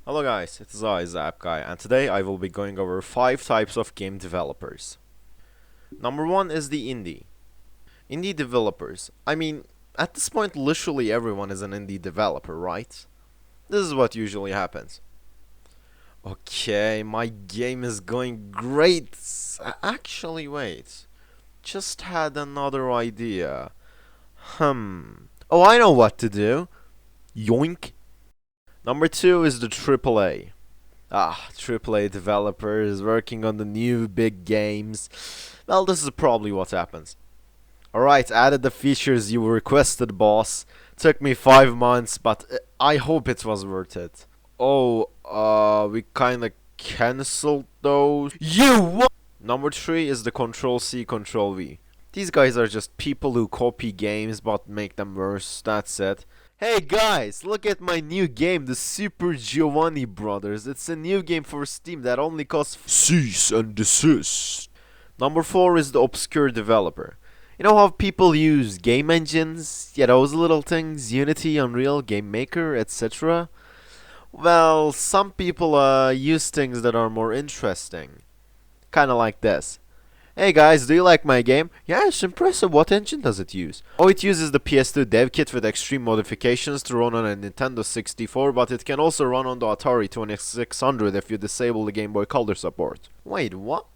Hello guys, it's I, Zapguy, and today I will be going over 5 types of game developers. Number 1 is the indie. Indie developers. At this point literally everyone is an indie developer, right? This is what usually happens. Okay, my game is going great. Actually, wait. Just had another idea. Oh, I know what to do. Yoink. Number 2 is the AAA. AAA developers working on the new big games. Well, this is probably what happens. Alright, added the features you requested, boss. Took me 5 months, but I hope it was worth it. Oh, we kinda cancelled those. You what? Number 3 is the Control-C, Control-V. These guys are just people who copy games but make them worse, that's it. Hey guys, look at my new game, the Super Giovanni Brothers. It's a new game for Steam that only costs cease and desist. Number 4 is the obscure developer. You know how people use game engines? Yeah, those little things, Unity, Unreal, Game Maker, etc. Well, some people use things that are more interesting. Kinda like this. Hey guys, do you like my game? Yeah, it's impressive. What engine does it use? Oh, it uses the PS2 dev kit with extreme modifications to run on a Nintendo 64, but it can also run on the Atari 2600 if you disable the Game Boy Color support. Wait, what?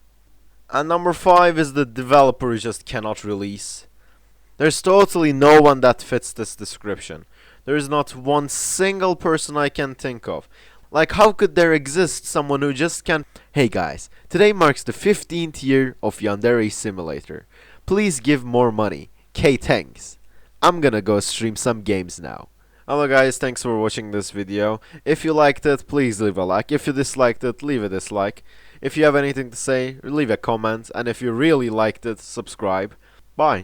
And number 5 is the developer who just cannot release. There's totally no one that fits this description. There is not one single person I can think of. Like, how could there exist someone who just can... Hey guys, today marks the 15th year of Yandere Simulator. Please give more money. K thanks. I'm gonna go stream some games now. Hello guys, thanks for watching this video. If you liked it, please leave a like. If you disliked it, leave a dislike. If you have anything to say, leave a comment. And if you really liked it, subscribe. Bye.